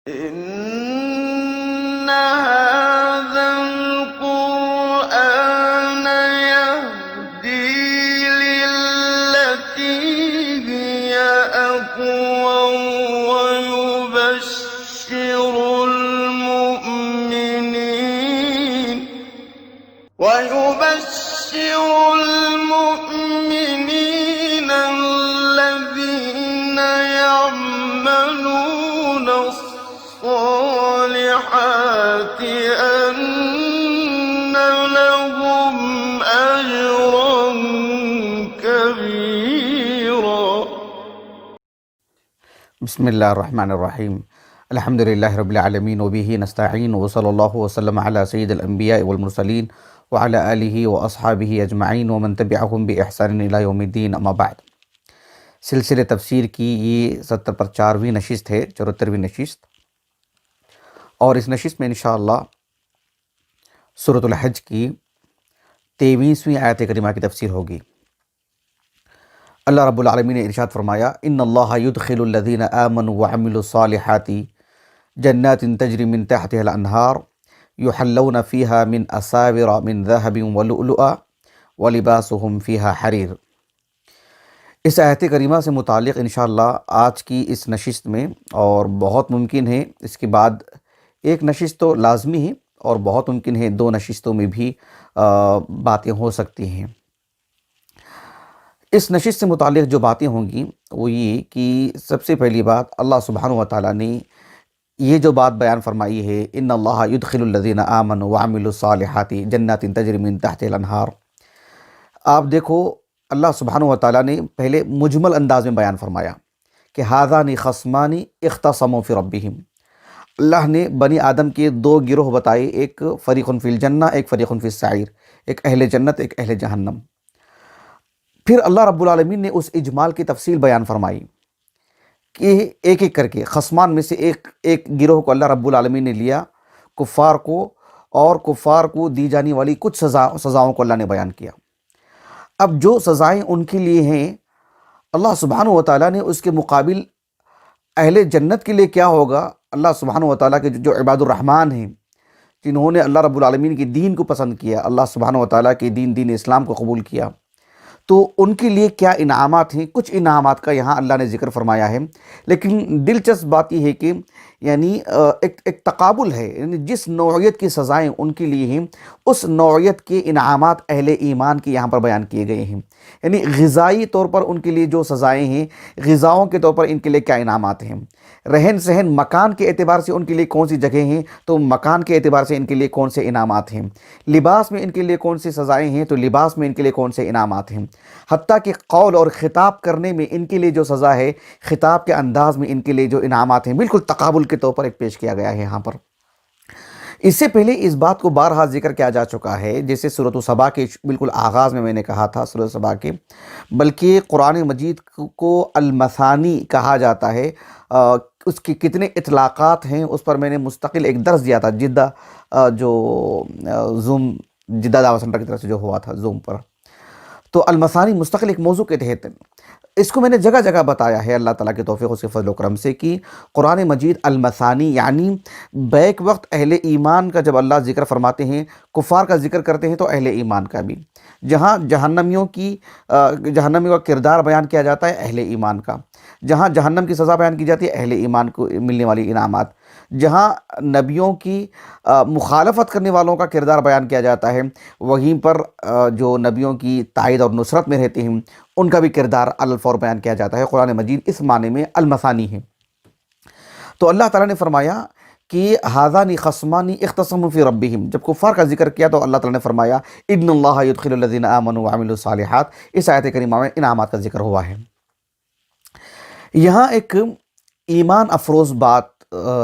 إن هذا القرآن يهدي للتي هي أقوم ويبشر المؤمنين الذين يعملون الصالحات أن لهم أجرا كبيرا. بسم اللہ الرحمن الرحیم. الحمد للہ رب العالمین وبہ نستعین وصلی اللہ وسلم علی سید الانبیاء والمرسلین وعلی آلہ واصحابہ اجمعین ومن تبعہم بإحسان الی یوم الدین. اما بعد، سلسلہ تفسیر کی یہ 74ویں نشست ہے، 74ویں نشست، اور اس نشست میں انشاءاللہ سورۃ الحج کی 23ویں آیت کریمہ کی تفسیر ہوگی. اللہ رب العالمین نے ارشاد فرمایا: ان اللہ یدخل الذین آمنوا وعملوا الصالحات جنات تجری من تحتها الانہار یحلون فیہا من اساور من ذہب ولؤلؤا ولباسهم فیہا حریر. اس آیت کریمہ سے متعلق انشاءاللہ آج کی اس نشست میں، اور بہت ممکن ہے اس کے بعد ایک نشست تو لازمی ہے، اور بہت ممکن ہے 2 نشستوں میں بھی باتیں ہو سکتی ہیں. اس نشست سے متعلق جو باتیں ہوں گی وہ یہ کہ سب سے پہلی بات، اللہ سبحانہ و تعالیٰ نے یہ جو بات بیان فرمائی ہے، ان اللہ یدخل الذین آمنوا وعملوا الصالحات جنات تجری من تحتها الانہار. آپ دیکھو، اللہ سبحانہ و تعالیٰ نے پہلے مجمل انداز میں بیان فرمایا کہ ھذان خصمان اختصموا فی ربہم. اللہ نے بنی آدم کے 2 گروہ بتائے، ایک فریق فی الجنہ، ایک فریق فی السعیر، ایک اہل جنت، ایک اہل جہنم. پھر اللہ رب العالمین نے اس اجمال کی تفصیل بیان فرمائی کہ ایک ایک کر کے خصمان میں سے ایک گروہ کو اللہ رب العالمین نے لیا، کفار کو، اور کفار کو دی جانے والی کچھ سزاؤں کو اللہ نے بیان کیا. اب جو سزائیں ان کے لیے ہیں، اللہ سبحانہ و تعالیٰ نے اس کے مقابل اہل جنت کے لیے کیا ہوگا. اللہ سبحانہ و تعالیٰ کے جو عباد الرحمن ہیں، جنہوں نے اللہ رب العالمین کے دین کو پسند کیا، اللہ سبحانہ و تعالیٰ کے دین اسلام کو قبول کیا، تو ان کے لیے کیا انعامات ہیں. کچھ انعامات کا یہاں اللہ نے ذکر فرمایا ہے، لیکن دلچسپ بات یہ ہے کہ یعنی ایک تقابل ہے، یعنی جس نوعیت کی سزائیں ان کے لیے ہیں، اس نوعیت کے انعامات اہل ایمان کے یہاں پر بیان کیے گئے ہیں. یعنی غذائی طور پر ان کے لیے جو سزائیں ہیں، غذاؤں کے طور پر ان کے لیے کیا انعامات ہیں، رہن سہن مکان کے اعتبار سے ان کے لیے کون سی جگہیں ہیں، تو مکان کے اعتبار سے ان کے لیے کون سے انعامات ہیں، لباس میں ان کے لیے کون سی سزائیں ہیں، تو لباس میں ان کے لیے کون سے انعامات ہیں، حتیٰ کہ قول اور خطاب کرنے میں ان کے لیے جو سزا ہے، خطاب کے انداز میں ان کے لیے جو انعامات ہیں، بالکل تقابل کے طور پر ایک پیش کیا گیا ہے یہاں پر. اس سے پہلے اس بات کو بارہا ذکر کیا جا چکا ہے، جیسے سورۃ سبا کے بالکل آغاز میں نے کہا تھا، سورۃ سبا کے، بلکہ قرآن مجید کو المثانی کہا جاتا ہے. اس کے کتنے اطلاقات ہیں اس پر میں نے مستقل ایک درس دیا تھا، جدہ جو زوم جدہ دعوت سینٹر کی طرف سے جو ہوا تھا زوم پر. تو المثانی مستقل ایک موضوع کے تحت اس کو میں نے جگہ جگہ بتایا ہے، اللہ تعالیٰ کے توفیق اس کے فضل و کرم سے، کہ قرآن مجید المثانی یعنی بیک وقت اہل ایمان کا جب اللہ ذکر فرماتے ہیں، کفار کا ذکر کرتے ہیں، تو اہل ایمان کا بھی، جہاں جہنمیوں کا کردار بیان کیا جاتا ہے، اہل ایمان کا، جہاں جہنم کی سزا بیان کی جاتی ہے، اہل ایمان کو ملنے والی انعامات، جہاں نبیوں کی مخالفت کرنے والوں کا کردار بیان کیا جاتا ہے، وہیں پر جو نبیوں کی تائید اور نصرت میں رہتے ہیں ان کا بھی کردار الفور بیان کیا جاتا ہے. قرآن مجید اس معنی میں المثانی ہے. تو اللہ تعالیٰ نے فرمایا کہ ھذان خصمان اختصموا فی ربہم. جب کفار کا ذکر کیا تو اللہ تعالیٰ نے فرمایا ان اللہ یدخل الذین آمنوا وعملوا الصالحات. اس آیت کریمہ میں انعامات کا ذکر ہوا ہے. یہاں ایک ایمان افروز بات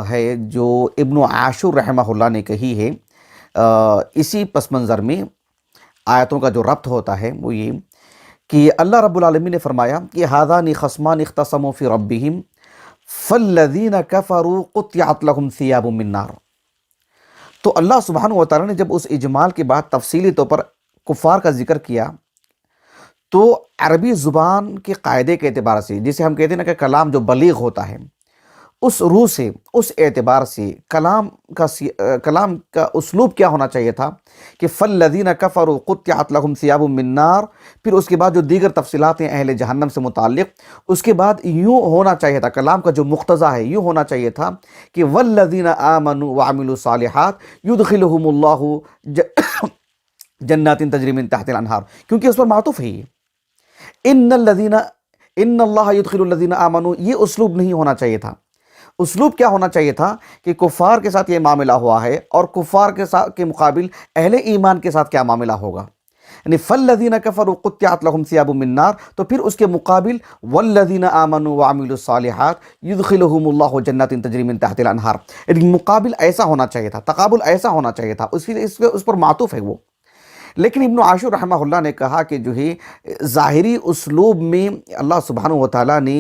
ہے جو ابن عاشور رحمہ اللہ نے کہی ہے. اسی پس منظر میں آیتوں کا جو ربط ہوتا ہے وہ یہ کہ اللہ رب العالمین نے فرمایا کہ ھذان خصمان اختصموا فی ربہم فالذین کفروا قطعت لهم ثیاب من نار. تو اللہ سبحانہ و تعالیٰ نے جب اس اجمال کے بعد تفصیلی طور پر کفار کا ذکر کیا تو عربی زبان کے قاعدے کے اعتبار سے، جسے ہم کہتے ہیں نا کہ کلام جو بلیغ ہوتا ہے، اس روح سے، اس اعتبار سے کلام کا اسلوب کیا ہونا چاہیے تھا کہ فَالَّذِينَ كَفَرُوا قُطِّعَتْ لَهُمْ ثِيَابٌ مِّن نَّارٍ، پھر اس کے بعد جو دیگر تفصیلات ہیں اہل جہنم سے متعلق، اس کے بعد یوں ہونا چاہیے تھا، کلام کا جو مقتضا ہے یوں ہونا چاہیے تھا کہ وَالَّذِينَ آمَنُوا وَعَمِلُوا الصَّالِحَاتِ يُدْخِلُهُمُ اللَّهُ جنات تجری من تحت الانہار، کیونکہ اس پر معطوف ہے یہ ان اللہ یدخل الذین آمنوا، یہ اسلوب نہیں ہونا چاہیے تھا۔ اسلوب کیا ہونا چاہیے تھا کہ کفار کے ساتھ یہ معاملہ ہوا ہے اور کفار کے مقابل اہل ایمان کے ساتھ کیا معاملہ ہوگا، یعنی فَالَّذِينَ كَفَرُوا قُطِّعَتْ لَهُمْ ثِيَابٌ مِّن نَّارٍ، تو پھر اس کے مقابل وَالَّذِينَ آمَنُوا وَعَمِلُوا الصَّالِحَاتِ يُدْخِلُهُمُ اللَّهُ جَنَّاتٍ تَجْرِي مِن تَحْتِهَا الْأَنْهَارُ، یعنی مقابل ایسا ہونا چاہیے تھا، تقابل ایسا ہونا چاہیے تھا، اس پر معطوف ہے وہ۔ لیکن ابن عاشور رحمہ اللہ نے کہا کہ جو ہے ظاہری اسلوب میں اللہ سبحانہ وتعالیٰ نے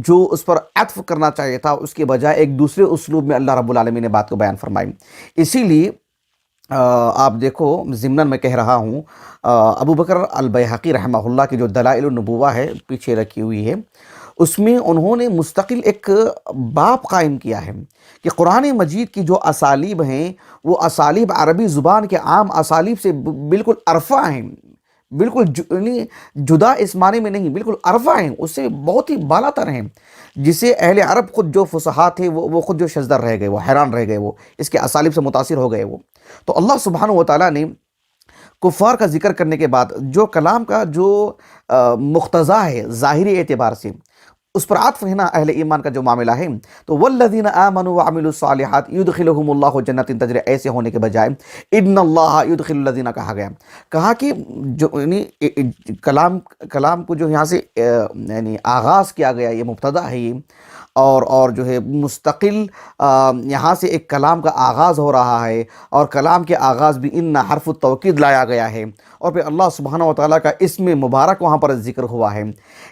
جو اس پر عطف کرنا چاہیے تھا، اس کے بجائے ایک دوسرے اسلوب میں اللہ رب العالمین نے بات کو بیان فرمائی۔ اسی لیے آپ دیکھو ضمناً میں کہہ رہا ہوں، ابو بکر البیہقی رحمہ اللہ کی جو دلائل النبوہ ہے پیچھے رکھی ہوئی ہے، اس میں انہوں نے مستقل ایک باب قائم کیا ہے کہ قرآن مجید کی جو اسالیب ہیں وہ اسالیب عربی زبان کے عام اسالیب سے بالکل ارفع ہیں، بالکل جدا اس معنی میں نہیں، بالکل ارفع ہیں، اس سے بہت ہی بالا تر ہیں، جسے اہل عرب خود جو فصحا تھے وہ خود جو شزدر رہ گئے، وہ حیران رہ گئے، وہ اس کے اسالیب سے متاثر ہو گئے وہ۔ تو اللہ سبحانہ وتعالیٰ نے کفار کا ذکر کرنے کے بعد جو کلام کا جو مقتضا ہے ظاہری اعتبار سے، اس پر عطف ہے نا اہل ایمان کا جو معاملہ ہے، تو وَالَّذِينَ آمَنُوا وَعَمِلُوا الصَّالِحَاتِ يُدْخِلُهُمُ اللَّهُ جَنَّاتٍ تَجْرِي، ایسے ہونے کے بجائے اِنَّ اللَّهَ يُدْخِلُ الَّذِينَ کہا گیا، کہا کہ جو یعنی کلام کو جو یہاں سے یعنی آغاز کیا گیا، یہ مبتدا ہے یہ، اور جو ہے مستقل یہاں سے ایک کلام کا آغاز ہو رہا ہے، اور کلام کے آغاز بھی ان حرف التوکید لایا گیا ہے، اور پھر اللہ سبحانہ وتعالیٰ کا اسم مبارک وہاں پر ذکر ہوا ہے۔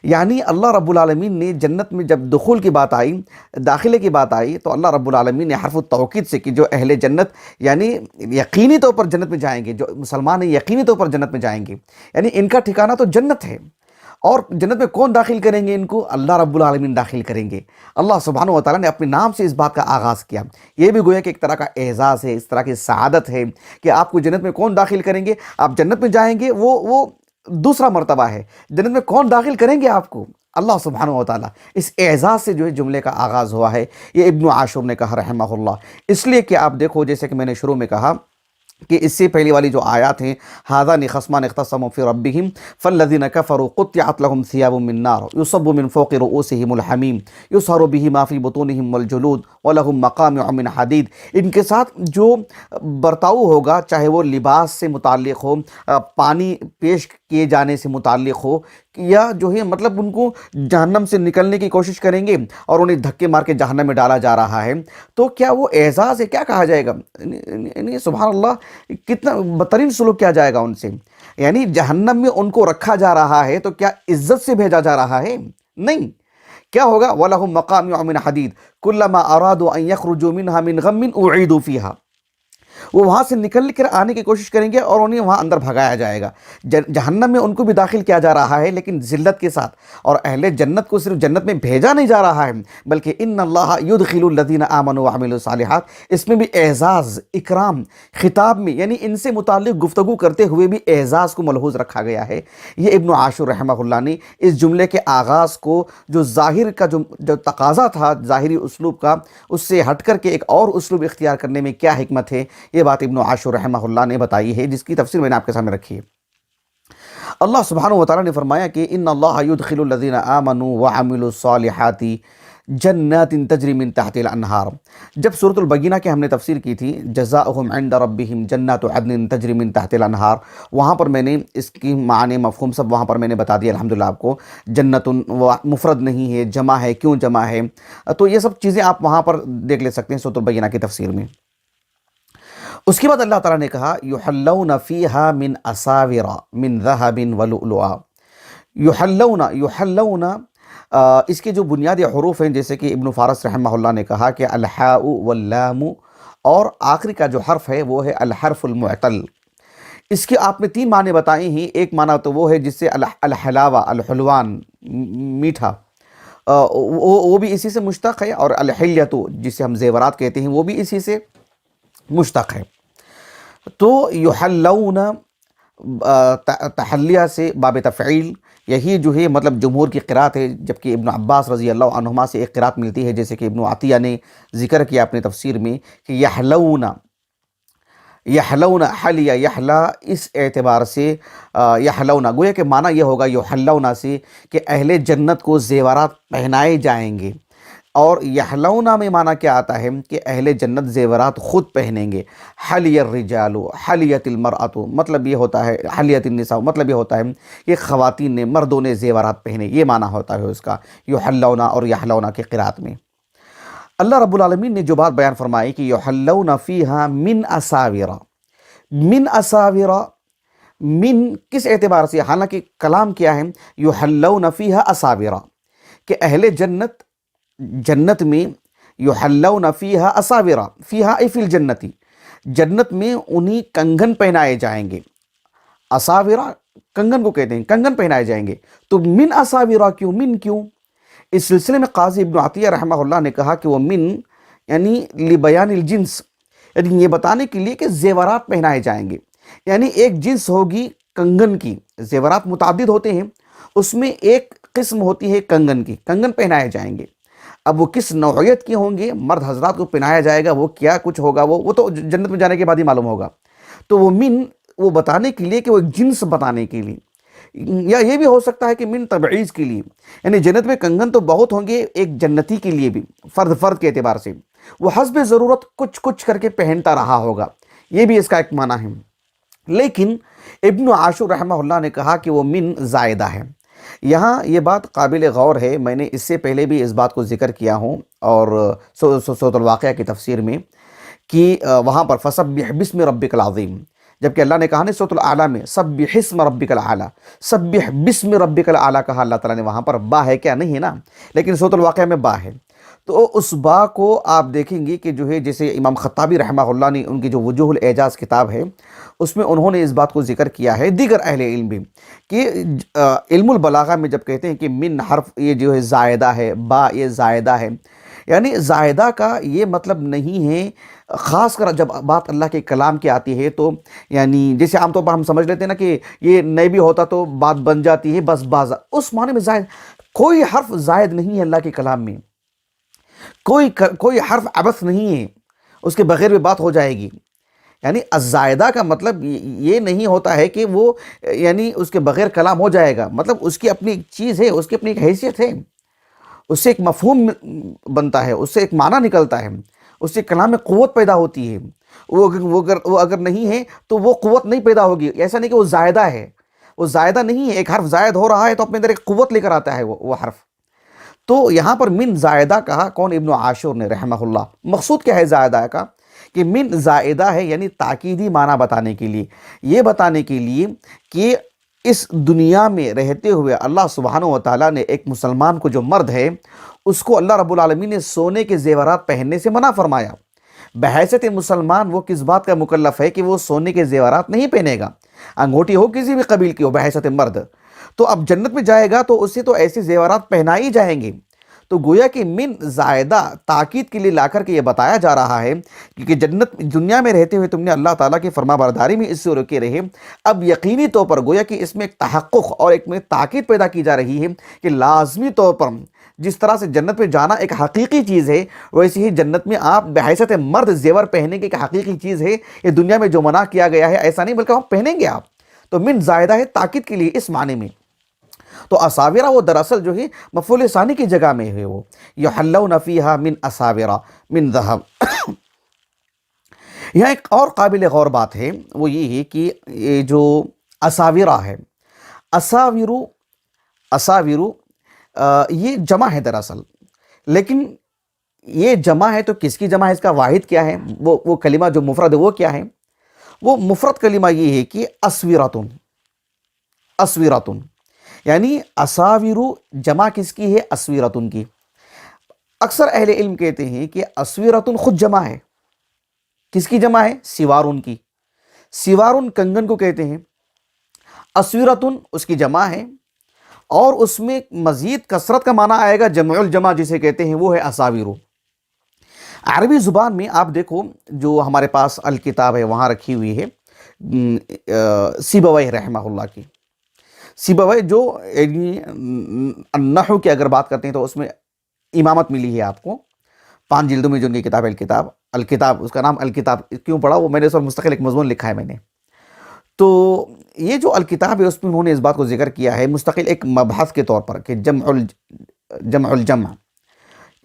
یعنی اللہ رب العالمین نے جنت میں جب دخول کی بات آئی، داخلے کی بات آئی، تو اللہ رب العالمین نے حرف التوکید سے کہ جو اہل جنت یعنی یقینی طور پر جنت میں جائیں گے، جو مسلمان ہیں یقینی طور پر جنت میں جائیں گے، یعنی ان کا ٹھکانہ تو جنت ہے، اور جنت میں کون داخل کریں گے ان کو؟ اللہ رب العالمین داخل کریں گے۔ اللہ سبحانہ وتعالیٰ نے اپنے نام سے اس بات کا آغاز کیا، یہ بھی گویا کہ ایک طرح کا اعزاز ہے، اس طرح کی سعادت ہے کہ آپ کو جنت میں کون داخل کریں گے، آپ جنت میں جائیں گے، وہ دوسرا مرتبہ ہے، جنت میں کون داخل کریں گے آپ کو؟ اللہ سبحانہ وتعالیٰ، اس اعزاز سے جو ہے جملے کا آغاز ہوا ہے، یہ ابن عاشور نے کہا رحمہ اللہ۔ اس لیے کہ آپ دیکھو جیسے کہ میں نے شروع میں کہا کہ اس سے پہلی والی جو آیات ہیں، هَذَانِ خَصْمَانِ اخْتَصَمُوا فِي رَبِّهِمْ فَالَّذِينَ كَفَرُوا قُطِّعَتْ لَهُمْ ثِيَابٌ مِّن نَّارٍ يُصَبُّ مِن فَوْقِ رُؤُوسِهِمُ الْحَمِيمُ يُصْهَرُ بِهِ مَا فِي بُطُونِهِمْ وَالْجُلُودُ وَلَهُم مَّقَامِعُ مِنْ حَدِيدٍ، ان کے ساتھ جو برتاؤ ہوگا، چاہے وہ لباس سے متعلق ہو، پانی پیش کیے جانے سے متعلق ہو، یا جو ہے مطلب ان کو جہنم سے نکلنے کی کوشش کریں گے اور انہیں دھکے مار کے جہنم میں ڈالا جا رہا ہے، تو کیا وہ اعزاز ہے؟ کیا کہا جائے گا؟ یعنی سبحان اللہ، کتنا بدترین سلوک کیا جائے گا ان سے؟ یعنی جہنم میں ان کو رکھا جا رہا ہے تو کیا عزت سے بھیجا جا رہا ہے؟ نہیں، کیا ہوگا؟ وَلَهُم مَّقَامِعُ مِنْ حَدِيدٍ كُلَّمَا أَرَادُوا أَن يَخْرُجُوا مِنْهَا مِنْ غَمٍّ أُعِيدُوا فِيهَا، وہ وہاں سے نکل کر آنے کی کوشش کریں گے اور انہیں وہاں اندر بھگایا جائے گا۔ جہنم میں ان کو بھی داخل کیا جا رہا ہے لیکن ذلت کے ساتھ، اور اہل جنت کو صرف جنت میں بھیجا نہیں جا رہا ہے بلکہ ان اللہ یدخل الذین آمنوا وعملوا الصالحات، اس میں بھی اعزاز، اکرام، خطاب میں یعنی ان سے متعلق گفتگو کرتے ہوئے بھی اعزاز کو ملحوظ رکھا گیا ہے۔ یہ ابن عاشور رحمہ اللہ نے اس جملے کے آغاز کو جو ظاہر کا جو تقاضا تھا ظاہری اسلوب کا، اس سے ہٹ کر کے ایک اور اسلوب اختیار کرنے میں کیا حکمت ہے، یہ بات ابن عاشور رحمہ اللہ نے بتائی ہے، جس کی تفسیر میں نے آپ کے سامنے رکھی ہے۔ اللہ سبحانہ وتعالیٰ نے فرمایا کہ ان اللہ یدخل الذین آمنوا وعملوا الصالحات جنات تجری من تحت الانہار، جب سورۃ البینہ کی ہم نے تفسیر کی تھی، جزاؤہم عند ربہم جنات عدن تجری من تحت الانہار، وہاں پر میں نے اس کی معنی مفہوم سب وہاں پر میں نے بتا دیا الحمدللہ آپ کو۔ جنت مفرد نہیں ہے، جمع ہے، کیوں جمع ہے؟ تو یہ سب چیزیں آپ وہاں پر دیکھ لے سکتے ہیں سورۃ البینہ کی تفسیر میں۔ اس کے بعد اللہ تعالیٰ نے کہا یحلون فیہا من اساور من ذہب ولؤلؤا، یحلون اس کے جو بنیادی حروف ہیں جیسے کہ ابن فارس رحمہ اللہ نے کہا کہ الحاء واللام، اور آخری کا جو حرف ہے وہ ہے الحرف المعتل۔ اس کے آپ نے 3 معنی بتائے ہیں، ایک معنی تو وہ ہے جس سے الحلاوہ، الحلوان، میٹھا، وہ بھی اسی سے مشتق ہے، اور الحلیۃ جسے ہم زیورات کہتے ہیں وہ بھی اسی سے مشتق ہے۔ تو یحلون تحلیہ سے باب تفعیل، یہی جو ہے مطلب جمہور کی قرات ہے، جبکہ ابن عباس رضی اللہ عنہما سے ایک قرات ملتی ہے، جیسے کہ ابن عطیہ نے ذکر کیا اپنے تفسیر میں کہ یحلون حلیہ یحلا، اس اعتبار سے یحلون گویا کہ معنی یہ ہوگا یحلون سے کہ اہل جنت کو زیورات پہنائے جائیں گے، اور یحلون میں معنی کیا آتا ہے کہ اہل جنت زیورات خود پہنیں گے۔ حلی الرجال حلیت المرأۃ، مطلب یہ ہوتا ہے حلیت النساء، مطلب یہ ہوتا ہے کہ خواتین نے، مردوں نے زیورات پہنے، یہ معنی ہوتا ہے اس کا یحلون اور یحلون کے قرات میں۔ اللہ رب العالمین نے جو بات بیان فرمائی کہ یحلون فیہا من اساور، من اساور، من کس اعتبار سے؟ حالانکہ کلام کیا ہے یحلون فیہا اساور، کہ اہل جنت میں یحلون فیہا اساور، فیہا ای فی الجنتی، جنت میں انہیں کنگن پہنائے جائیں گے۔ اساورہ کنگن کو کہتے ہیں، کنگن پہنائے جائیں گے۔ تو من اساورہ کیوں؟ من کیوں؟ اس سلسلے میں قاضی ابن عطیہ رحمہ اللہ نے کہا کہ وہ من یعنی لبیان الجنس، یعنی یہ بتانے کے لیے کہ زیورات پہنائے جائیں گے، یعنی ایک جنس ہوگی کنگن کی، زیورات متعدد ہوتے ہیں، اس میں ایک قسم ہوتی ہے کنگن کی، کنگن پہنائے جائیں گے۔ اب وہ کس نوعیت کے ہوں گے مرد حضرات کو پہنایا جائے گا، وہ کیا کچھ ہوگا، وہ تو جنت میں جانے کے بعد ہی معلوم ہوگا۔ تو وہ من وہ بتانے کے لیے کہ وہ ایک جنس بتانے کے لیے، یا یہ بھی ہو سکتا ہے کہ من تبعیض کے لیے، یعنی جنت میں کنگن تو بہت ہوں گے ایک جنتی کے لیے بھی، فرد کے اعتبار سے وہ حسب ضرورت کچھ کچھ کر کے پہنتا رہا ہوگا، یہ بھی اس کا ایک معنی ہے۔ لیکن ابن عاشور رحمہ اللہ نے کہا کہ وہ من زائدہ ہے۔ یہاں یہ بات قابل غور ہے، میں نے اس سے پہلے بھی اس بات کو ذکر کیا ہوں، اور سورۃ الواقعہ کی تفسیر میں کہ وہاں پر فسبح بسم ربک العظیم، جبکہ اللہ نے کہا نا سورۃ الاعلیٰ میں سبح اسم ربک الاعلیٰ، سبح بسم ربک الاعلیٰ کہا اللہ تعالیٰ نے، وہاں پر با ہے کیا؟ نہیں ہے نا، لیکن سورۃ الواقعہ میں با ہے۔ تو اس با کو آپ دیکھیں گے کہ جو ہے جیسے امام خطابی رحمہ اللہ نے ان کی جو وجوہ الاعجاز کتاب ہے اس میں انہوں نے اس بات کو ذکر کیا ہے، دیگر اہل علم بھی، کہ علم البلاغہ میں جب کہتے ہیں کہ من حرف یہ جو ہے زائدہ ہے، با یہ زائدہ ہے، یعنی زائدہ کا یہ مطلب نہیں ہے، خاص کر جب بات اللہ کے کلام کی آتی ہے تو یعنی جیسے عام طور پر ہم سمجھ لیتے ہیں نا کہ یہ نہیں بھی ہوتا تو بات بن جاتی ہے بس باز، اس معنی میں زائد کوئی حرف زائد نہیں ہے اللہ کے کلام میں، کوئی حرف عبث نہیں ہے، اس کے بغیر بھی بات ہو جائے گی۔ یعنی الزائدہ کا مطلب یہ نہیں ہوتا ہے کہ وہ یعنی اس کے بغیر کلام ہو جائے گا، مطلب اس کی اپنی ایک چیز ہے، اس کی اپنی ایک حیثیت ہے، اس سے ایک مفہوم بنتا ہے، اس سے ایک معنی نکلتا ہے، اس سے کلام میں قوت پیدا ہوتی ہے۔ وہ اگر نہیں ہے تو وہ قوت نہیں پیدا ہوگی، ایسا نہیں کہ وہ زائدہ ہے، وہ زائدہ نہیں ہے، ایک حرف زائد ہو رہا ہے تو اپنے اندر ایک قوت لے کر آتا ہے وہ حرف۔ تو یہاں پر من زائدہ کہا کون؟ ابن عاشور نے رحمہ اللہ۔ مقصود کیا ہے زائدہ کا؟ کہ من زائدہ ہے یعنی تاکیدی معنی بتانے کے لیے، یہ بتانے کے لیے کہ اس دنیا میں رہتے ہوئے اللہ سبحانہ و تعالیٰ نے ایک مسلمان کو، جو مرد ہے، اس کو اللہ رب العالمین نے سونے کے زیورات پہننے سے منع فرمایا۔ بحیثیت مسلمان وہ کس بات کا مکلف ہے کہ وہ سونے کے زیورات نہیں پہنے گا، انگوٹھی ہو کسی بھی قبیل کی ہو، بحیثیت مرد۔ تو اب جنت میں جائے گا تو اسے تو ایسے زیورات پہنائی جائیں گے۔ تو گویا کہ من زائدہ تاکید کے لیے لا کر کے یہ بتایا جا رہا ہے کہ جنت دنیا میں رہتے ہوئے تم نے اللہ تعالیٰ کی فرما برداری میں اس سے رکے رہے، اب یقینی طور پر گویا کہ اس میں ایک تحقق اور ایک میں تاکید پیدا کی جا رہی ہے کہ لازمی طور پر جس طرح سے جنت میں جانا ایک حقیقی چیز ہے، ویسے ہی جنت میں آپ بحیثیت مرد زیور پہننے کی ایک حقیقی چیز ہے۔ یہ دنیا میں جو منع کیا گیا ہے ایسا نہیں، بلکہ ہم پہنیں گے آپ۔ تو من زائدہ ہے تاکید کے لیے اس معنی میں۔ تو اساورہ وہ دراصل جو ہے مفعول ثانی کی جگہ میں ہے، وہ یحلون فیہا من اساورہ من ذہب۔ یہاں ایک اور قابل غور بات ہے، وہ یہ ہے کہ یہ جو اساورہ ہے، اساورو یہ جمع ہے دراصل، لیکن یہ جمع ہے تو کس کی جمع ہے؟ اس کا واحد کیا ہے؟ وہ کلمہ جو مفرد ہے وہ کیا ہے؟ وہ مفرد کلمہ یہ ہے کہ اسورتن، اسورتن، یعنی اساورو جمع کس کی ہے؟ اسورتن کی۔ اکثر اہل علم کہتے ہیں کہ اسورتن خود جمع ہے، کس کی جمع ہے؟ سوارن کی۔ سوارن کنگن کو کہتے ہیں، اسورتن اس کی جمع ہے، اور اس میں مزید کثرت کا معنی آئے گا جمع الجمع جسے کہتے ہیں، وہ ہے اساویرو۔ عربی زبان میں آپ دیکھو جو ہمارے پاس الکتاب ہے وہاں رکھی ہوئی ہے سیبویہ رحمہ اللہ کی، سیبویہ جو نحو کی اگر بات کرتے ہیں تو اس میں امامت ملی ہے آپ کو 5 جلدوں میں جو ان کی کتاب ہے الکتاب، اس کا نام الکتاب کیوں پڑا، وہ میں نے اس پر مستقل ایک مضمون لکھا ہے میں نے۔ تو یہ جو الکتاب ہے اس میں انہوں نے اس بات کو ذکر کیا ہے مستقل ایک مبحث کے طور پر کہ جمع الجمع،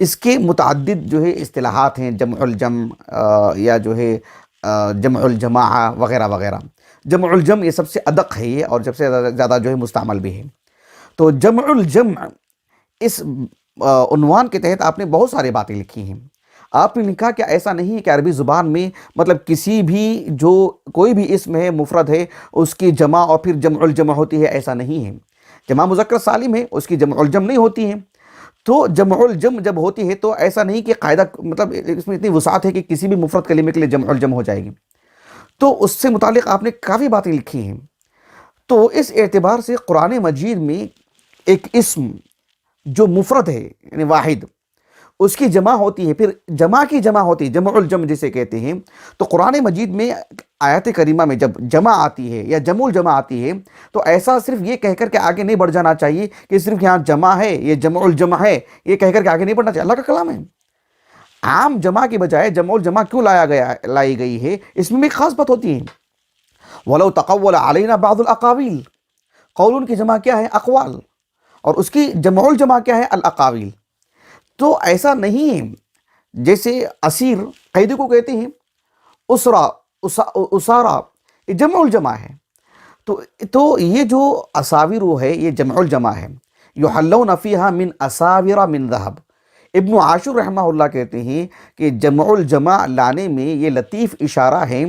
اس کے متعدد جو ہے اصطلاحات ہیں، جمع الجمع یا جو ہے جمع الجماعہ وغیرہ وغیرہ۔ جمع الجمع یہ سب سے ادق ہے یہ، اور سب سے زیادہ جو ہے مستعمل بھی ہے۔ تو جمع الجمع اس عنوان کے تحت آپ نے بہت ساری باتیں لکھی ہیں۔ آپ نے لکھا کہ ایسا نہیں ہے کہ عربی زبان میں مطلب کسی بھی جو کوئی بھی اسم ہے مفرد ہے اس کی جمع اور پھر جمع الجمع ہوتی ہے، ایسا نہیں ہے۔ جمع مذکر سالم ہے اس کی جمع الجمع نہیں ہوتی ہے۔ تو جمع الجمع جب ہوتی ہے تو ایسا نہیں کہ قاعدہ مطلب اس میں اتنی وسعت ہے کہ کسی بھی مفرد کلمے کے لیے جمع الجمع ہو جائے گی۔ تو اس سے متعلق آپ نے کافی باتیں لکھی ہیں۔ تو اس اعتبار سے قرآن مجید میں ایک اسم جو مفرد ہے یعنی واحد، اس کی جمع ہوتی ہے، پھر جمع کی جمع ہوتی ہے جمع الجمع جسے کہتے ہیں۔ تو قرآن مجید میں آیات کریمہ میں جب جمع آتی ہے یا جمع الجمع آتی ہے تو ایسا صرف یہ کہہ کر کے آگے نہیں بڑھ جانا چاہیے کہ صرف یہاں جمع ہے یہ جمع الجمع ہے، یہ کہہ کر کے آگے نہیں بڑھنا چاہیے۔ اللہ کا کلام ہے، عام جمع کی بجائے جمع الجمع کیوں لائی گئی ہے، اس میں بھی خاص بات ہوتی ہے۔ وَلَوْ تَقَوَّلَ عَلَيْنَا بَعْضُ الْأَقَاوِيلِ، قول کی جمع کیا ہے؟ اقوال، اور اس کی جمع الجمع کیا ہے؟ الاقاویل۔ تو ایسا نہیں ہے جیسے اسیر قیدی کو کہتے ہیں اسارا، یہ جمع الجمع ہے۔ تو یہ جو اساور ہے یہ جمع الجمع ہے۔ یحلون فیہا من اساور من ذہب، ابن عاشور رحمہ اللہ کہتے ہیں کہ جمع الجمع لانے میں یہ لطیف اشارہ ہے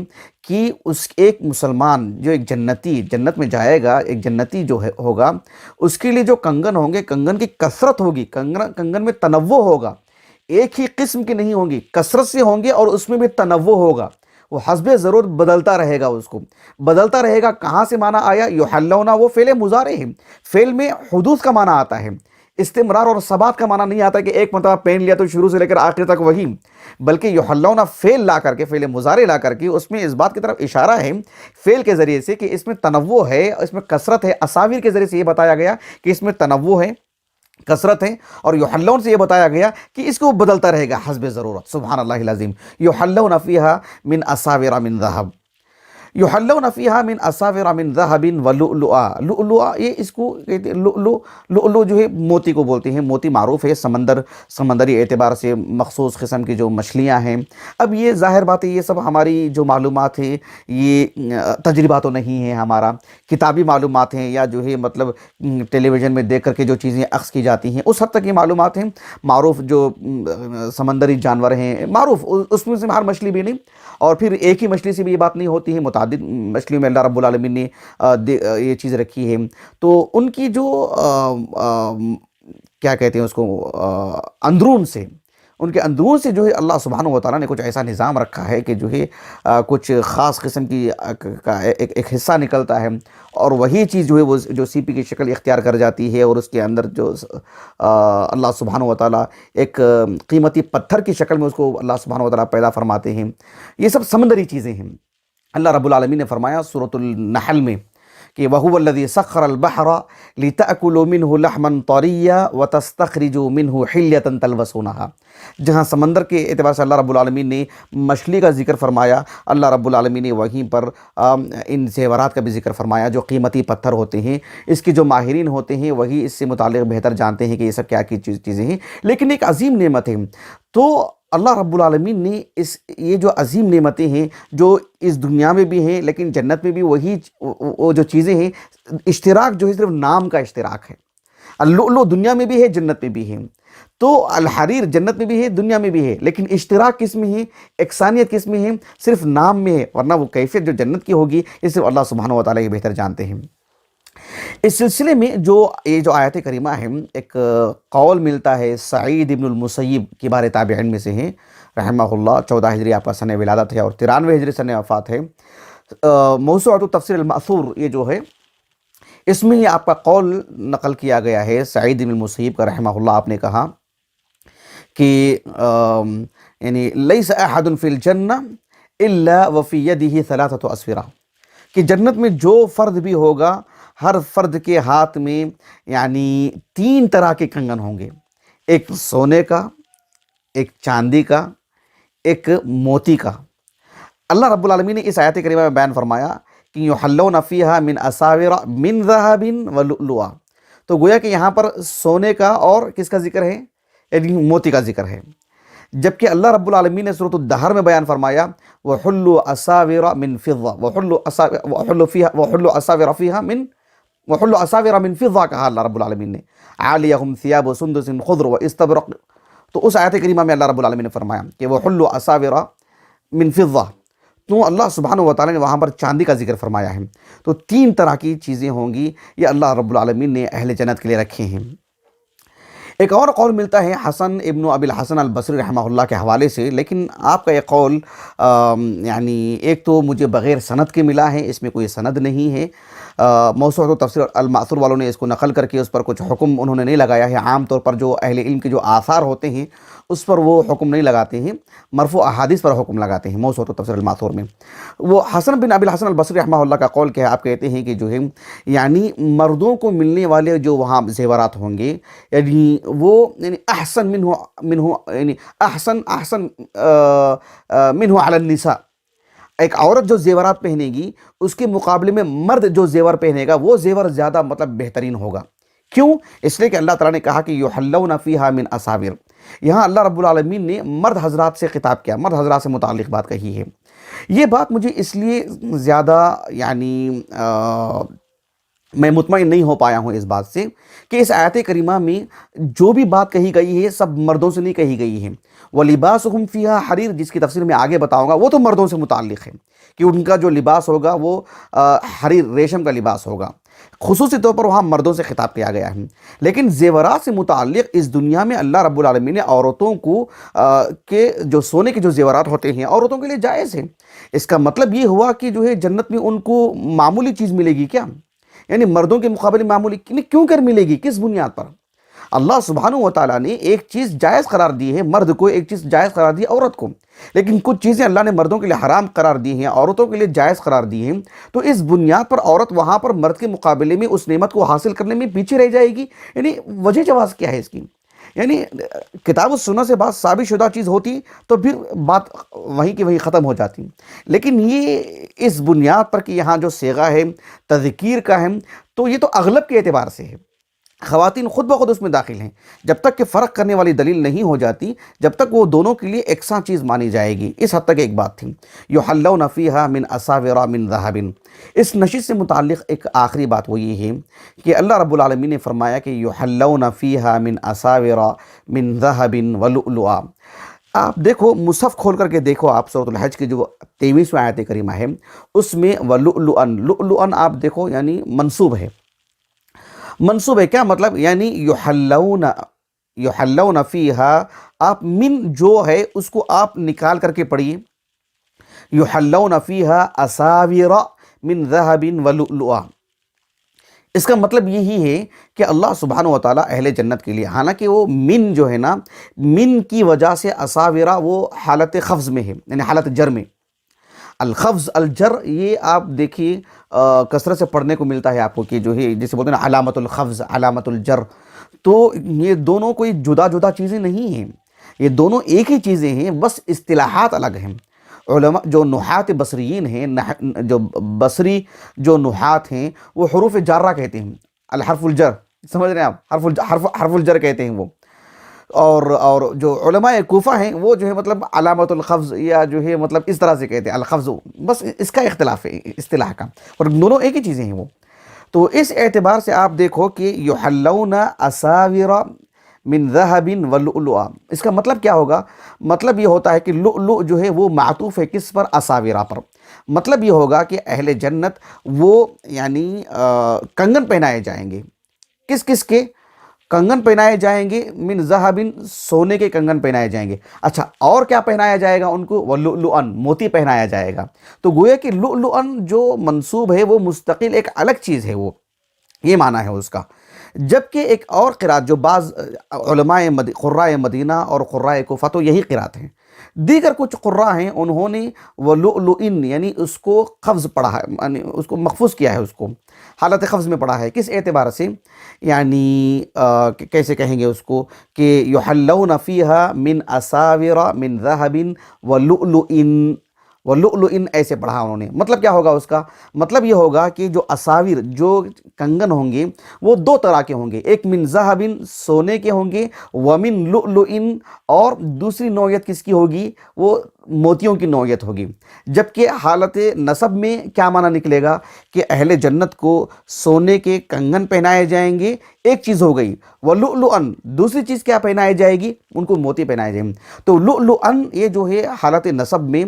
کہ ایک مسلمان جو ایک جنتی جنت میں جائے گا، ایک جنتی جو ہوگا، اس کے لیے جو کنگن ہوں گے کنگن کی کثرت ہوگی، کنگن میں تنوع ہوگا، ایک ہی قسم کی نہیں ہوں گی، کثرت سے ہوں گے اور اس میں بھی تنوع ہوگا، وہ حسب ضرورت بدلتا رہے گا، اس کو بدلتا رہے گا۔ کہاں سے معنی آیا؟ یحلونا، وہ فعل مضارع ہے، فعل میں حدوث کا معنی آتا ہے، استمرار اور ثبات کا معنی نہیں آتا کہ ایک مرتبہ پہن لیا تو شروع سے لے کر آخر تک وہی، بلکہ یحلونا فعل لا کر کے، فعل مضارع لا کر کے اس میں اس بات کی طرف اشارہ ہے فعل کے ذریعے سے کہ اس میں تنوع ہے، اس میں کثرت ہے۔ اساویر کے ذریعے سے یہ بتایا گیا کہ اس میں تنوع ہے، کثرت ہے، اور یحلون سے یہ بتایا گیا کہ اس کو بدلتا رہے گا حسب ضرورت۔ سبحان اللہ العظیم۔ یحلون فیہا من اساور من ذہب، یحلون فیہا من اساور من ذہب ولؤلؤا، لؤلؤا یہ اس کو کہتے ہیں، لؤلؤ جو ہے موتی کو بولتے ہیں، موتی معروف ہے سمندری اعتبار سے مخصوص قسم کی جو مچھلیاں ہیں۔ اب یہ ظاہر بات ہے یہ سب ہماری جو معلومات ہے یہ تجربہ تو نہیں ہے ہمارا، کتابی معلومات ہیں یا جو ہے مطلب ٹیلی ویژن میں دیکھ کر کے جو چیزیں اخذ کی جاتی ہیں اس حد تک یہ معلومات ہیں۔ معروف جو سمندری جانور ہیں معروف، اس میں سے ہر مچھلی بھی نہیں، اور پھر ایک ہی مچھلی سے بھی یہ بات نہیں ہوتی ہے، متعدد مچھلیوں میں اللہ رب العالمین نے یہ چیز رکھی ہے۔ تو ان کی جو کیا کہتے ہیں اس کو اندرون سے، ان کے اندرون سے جو ہے اللہ سبحانہ و تعالیٰ نے کچھ ایسا نظام رکھا ہے کہ جو ہے کچھ خاص قسم کی کا ایک حصہ نکلتا ہے، اور وہی چیز جو ہے وہ جو سی پی کی شکل اختیار کر جاتی ہے، اور اس کے اندر جو اللہ سبحانہ و تعالیٰ ایک قیمتی پتھر کی شکل میں اس کو اللہ سبحانہ و تعالیٰ پیدا فرماتے ہیں۔ یہ سب سمندری چیزیں ہیں۔ اللہ رب العالمین نے فرمایا سورۃ النحل میں کہ وَهُوَ الَّذِي سَخَّرَ الْبَحْرَ لِتَأْكُلُوا مِنْهُ لَحْمًا طَرِيًّا وَتَسْتَخْرِجُوا مِنْهُ حِلْيَةً تَلْبَسُونَهَا، جہاں سمندر کے اعتبار سے اللہ رب العالمین نے مچھلی کا ذکر فرمایا، اللہ رب العالمین نے وہیں پر ان زیورات کا بھی ذکر فرمایا جو قیمتی پتھر ہوتے ہیں۔ اس کے جو ماہرین ہوتے ہیں وہی اس سے متعلق بہتر جانتے ہیں کہ یہ سب کیا کی چیزیں ہیں، لیکن ایک عظیم نعمت ہے۔ تو اللہ رب العالمین نے یہ جو عظیم نعمتیں ہیں جو اس دنیا میں بھی ہیں لیکن جنت میں بھی وہی وہ جو چیزیں ہیں، اشتراک جو ہے صرف نام کا اشتراک ہے۔ اللؤلؤ دنیا میں بھی ہے جنت میں بھی ہے، تو الحریر جنت میں بھی ہے دنیا میں بھی ہے، لیکن اشتراک کس میں ہے، یکسانیت کس میں ہے؟ صرف نام میں ہے، ورنہ وہ کیفیت جو جنت کی ہوگی یہ صرف اللہ سبحانہ و تعالیٰ یہ بہتر جانتے ہیں۔ اس سلسلے میں یہ جو آیت کریمہ ہے، ایک قول ملتا ہے سعید ابن المسیب کبار تابعین میں سے ہیں رحمہ اللہ، 14 ہجری آپ کا سنہ ولادت ہے اور 93 ہجری سنہ وفات ہے۔ موسوعۃ التفسیر المأثور یہ جو ہے اس میں ہی آپ کا قول نقل کیا گیا ہے سعید بن المسیب کا رحمہ اللہ، آپ نے کہا کہ یعنی لیس احد فی الجنہ الا وفی یدہ ثلاثۃ اسورہ، کہ جنت میں جو فرد بھی ہوگا ہر فرد کے ہاتھ میں یعنی 3 طرح کے کنگن ہوں گے، ایک سونے کا، ایک چاندی کا، ایک موتی کا۔ اللہ رب العالمین نے اس آیت کریمہ میں بیان فرمایا کہ یحلون فیہا من اساور من ذہب ولؤلؤا، تو گویا کہ یہاں پر سونے کا اور کس کا ذکر ہے، یعنی موتی کا ذکر ہے، جبکہ اللہ رب العالمین نے سورۃ الدہر میں بیان فرمایا وحلوا اساور من فضہ، وحلوا اساور من فضہ کہا اللہ رب العالمین نے، عالیہم ثیاب سندس خضر واستبرق۔ تو اس آیت کریمہ میں اللہ رب العالمین نے فرمایا کہ وحلوا اساور من فضہ، تو اللہ سبحانہ و تعالیٰ نے وہاں پر چاندی کا ذکر فرمایا ہے۔ تو 3 طرح کی چیزیں ہوں گی، یہ اللہ رب العالمین نے اہل جنت کے لیے رکھے ہیں۔ ایک اور قول ملتا ہے حسن ابن ابی الحسن البصری رحمہ اللہ کے حوالے سے، لیکن آپ کا یہ قول یعنی ایک تو مجھے بغیر سند کے ملا ہے، اس میں کوئی سند نہیں ہے۔ موسوعۃ التفسیر المأثور والوں نے اس کو نقل کر کے اس پر کچھ حکم انہوں نے نہیں لگایا ہے۔ عام طور پر جو اہل علم کے جو آثار ہوتے ہیں اس پر وہ حکم نہیں لگاتے ہیں، مرفوع احادیث پر حکم لگاتے ہیں موسوعۃ التفسیر المأثور میں۔ وہ حسن بن ابی الحسن البصری رحمہ اللہ کا قول کیا ہے، آپ کہتے ہیں کہ جو ہے یعنی مردوں کو ملنے والے جو وہاں زیورات ہوں گے، یعنی وہ یعنی احسن منہ علی النساء، ایک عورت جو زیورات پہنے گی اس کے مقابلے میں مرد جو زیور پہنے گا وہ زیور زیادہ مطلب بہترین ہوگا۔ کیوں؟ اس لیے کہ اللہ تعالیٰ نے کہا کہ یحلون فیہا من اساور، یہاں اللہ رب العالمین نے مرد حضرات سے خطاب کیا، مرد حضرات سے متعلق بات کہی ہے۔ یہ بات مجھے اس لیے زیادہ یعنی میں مطمئن نہیں ہو پایا ہوں اس بات سے کہ اس آیت کریمہ میں جو بھی بات کہی گئی ہے سب مردوں سے نہیں کہی گئی ہے۔ وَلِبَاسُهُمْ فِيهَا حریر، جس کی تفسیر میں آگے بتاؤں گا، وہ تو مردوں سے متعلق ہے کہ ان کا جو لباس ہوگا وہ حریر ریشم کا لباس ہوگا، خصوصی طور پر وہاں مردوں سے خطاب کیا گیا ہے۔ لیکن زیورات سے متعلق اس دنیا میں اللہ رب العالمین نے عورتوں کو کہ جو سونے کے جو زیورات ہوتے ہیں عورتوں کے لیے جائز ہیں۔ اس کا مطلب یہ ہوا کہ جو ہے جنت میں ان کو معمولی چیز ملے گی کیا، یعنی مردوں کے مقابلے معمولی کیوں کر ملے گی، کس بنیاد پر؟ اللہ سبحانہ و تعالیٰ نے ایک چیز جائز قرار دی ہے مرد کو، ایک چیز جائز قرار دی ہے عورت کو، لیکن کچھ چیزیں اللہ نے مردوں کے لیے حرام قرار دی ہیں، عورتوں کے لیے جائز قرار دی ہیں، تو اس بنیاد پر عورت وہاں پر مرد کے مقابلے میں اس نعمت کو حاصل کرنے میں پیچھے رہ جائے گی۔ یعنی وجہ جواز کیا ہے اس کی؟ یعنی کتاب و سنت سے بات ثابت شدہ چیز ہوتی تو پھر بات وہیں کی وہیں ختم ہو جاتی، لیکن یہ اس بنیاد پر کہ یہاں جو صیغہ ہے تذکیر کا ہے تو یہ تو اغلب کے اعتبار سے ہے، خواتین خود بخود اس میں داخل ہیں، جب تک کہ فرق کرنے والی دلیل نہیں ہو جاتی جب تک وہ دونوں کے لیے یکساں چیز مانی جائے گی۔ اس حد تک ایک بات تھی یحلون فیہا من اساور من ذہب۔ اس نشست سے متعلق ایک آخری بات وہ یہ ہے کہ اللہ رب العالمین نے فرمایا کہ یحلون فیہا من اساور من ذہب ولؤلؤا۔ آپ دیکھو مصحف کھول کر کے دیکھو، آپ سورۃ الحج کی جو 23ویں آیت کریمہ ہے اس میں ولؤلؤا، لؤلؤا آپ دیکھو یعنی منصوب ہے، منصوب ہے کیا مطلب؟ یعنی یحلون فیہا، آپ من جو ہے اس کو آپ نکال کر کے پڑھیے، یحلون فیہا اساور من ذہب ولؤلؤا۔ اس کا مطلب یہی ہے کہ اللہ سبحانہ و تعالیٰ اہل جنت کے لیے، حالانکہ وہ من جو ہے نا، من کی وجہ سے اساورہ وہ حالت خفض میں ہے، یعنی حالت جر میں، الخفض الجر یہ آپ دیکھیے کثرت سے پڑھنے کو ملتا ہے آپ کو کہ جو ہے جسے بولتے ہیں نا علامت الخفض علامت الجر، تو یہ دونوں کوئی جدا جدا چیزیں نہیں ہیں، یہ دونوں ایک ہی چیزیں ہیں، بس اصطلاحات الگ ہیں۔ علماء جو نحات بصریین ہیں، جو بصری جو نحات ہیں وہ حروف جارہ کہتے ہیں، الحرف الجر، سمجھ رہے ہیں آپ، حرف الجر کہتے ہیں وہ، اور جو علماء کوفہ ہیں وہ جو ہے مطلب علامت الخفض یا جو ہے مطلب اس طرح سے کہتے ہیں الخفض، بس اس کا اختلاف ہے اصطلاح کا، اور دونوں ایک ہی چیزیں ہیں وہ۔ تو اس اعتبار سے آپ دیکھو کہ یحلون اساور من ذہب ولؤلؤا، اس کا مطلب کیا ہوگا؟ مطلب یہ ہوتا ہے کہ لؤلؤ جو ہے وہ معطوف ہے کس پر؟ اساورہ پر۔ مطلب یہ ہوگا کہ اہل جنت وہ یعنی کنگن پہنائے جائیں گے، کس کس کے کنگن پہنائے جائیں گے؟ من ذہب، سونے کے کنگن پہنائے جائیں گے۔ اچھا اور کیا پہنایا جائے گا ان کو؟ ولؤلؤا، موتی پہنایا جائے گا۔ تو گویا کہ لؤلؤا جو منصوب ہے وہ مستقل ایک الگ چیز ہے، وہ یہ معنی ہے اس کا۔ جبکہ ایک اور قرات جو بعض علماء قراء مدینہ اور قراء کوفہ تو یہی قرات ہیں، دیگر کچھ قراء ہیں انہوں نے وَلُؤْلُؤٍ یعنی اس کو قفظ پڑھا ہے، یعنی اس کو محفوظ کیا ہے، اس کو حالت قفظ میں پڑھا ہے۔ کس اعتبار سے؟ یعنی کیسے کہیں گے اس کو کہ يُحَلَّوْنَ فِيهَا مِنْ أَسَاوِرَ مِنْ ذَهَبٍ وَلُؤْلُؤٍ وَلُؤْلُؤٍ ایسے پڑھا انہوں نے۔ مطلب کیا ہوگا اس کا؟ مطلب یہ ہوگا کہ جو اساور، جو کنگن ہوں گے وہ دو طرح کے ہوں گے، ایک من ذہب سونے کے ہوں گے، ومن لؤلؤ اور دوسری نوعیت کس کی ہوگی؟ وہ موتیوں کی نوعیت ہوگی۔ جبکہ حالت نسب میں کیا معنی نکلے گا کہ اہل جنت کو سونے کے کنگن پہنائے جائیں گے، ایک چیز ہو گئی، وَلُؤْلُؤًا دوسری چیز کیا پہنائی جائے گی؟ ان کو موتی پہنائے جائیں گے۔ تو لؤلؤً یہ جو ہے حالت نسب میں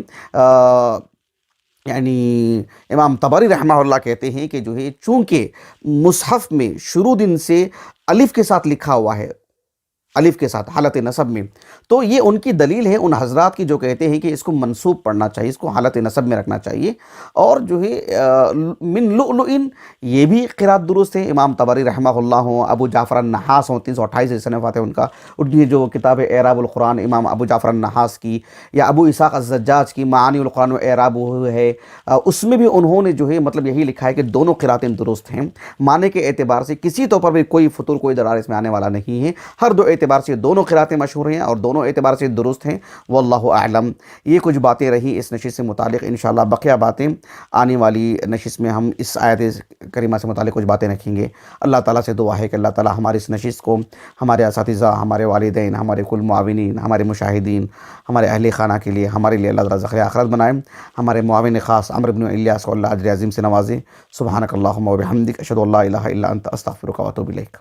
یعنی امام طبری رحمہ اللہ کہتے ہیں کہ جو ہے چونکہ مصحف میں شروع دن سے الف کے ساتھ لکھا ہوا ہے، الف کے ساتھ حالت نسب میں، تو یہ ان کی دلیل ہے ان حضرات کی جو کہتے ہیں کہ اس کو منصوب پڑھنا چاہیے، اس کو حالت نسب میں رکھنا چاہیے۔ اور جو ہے من لؤلؤ یہ بھی قرات درست ہے۔ امام طبری رحمہ اللہ ہوں، ابو جعفر النحاس ہوں، 328 صنفات ہے ان کا، ان کی جو کتاب اعراب القرآن امام ابو جعفر النحاس کی، یا ابو اسحاق الزجاج کی معانی القرآن و اعراب ہے، اس میں بھی انہوں نے جو ہے مطلب یہی لکھا ہے کہ دونوں قراتیں درست ہیں۔ معنی کے اعتبار سے کسی طور پر بھی کوئی فطور، کوئی درار اس میں آنے والا نہیں ہے، ہر دو اعتبار سے دونوں قراتیں مشہور ہیں اور دونوں اعتبار سے درست ہیں، واللہ اعلم۔ یہ کچھ باتیں رہی اس نشست سے متعلق، انشاءاللہ بقیہ باتیں آنے والی نشست میں ہم اس آیت کریمہ سے متعلق کچھ باتیں رکھیں گے۔ اللہ تعالیٰ سے دعا ہے کہ اللہ تعالیٰ ہماری اس نشست کو ہمارے اساتذہ، ہمارے والدین، ہمارے کل معاونین، ہمارے مشاہدین، ہمارے اہل خانہ کے لیے ہمارے لیے اللہ تعالیٰ ذخیرہ آخرت بنائیں، ہمارے معاون خاص عمرو بن الیاس کو اللہ اجر عظیم سے نوازے۔ سبحانک اللہم و بحمدک، اشہد ان لا الہ الا انت، استغفرک و اتوب الیک۔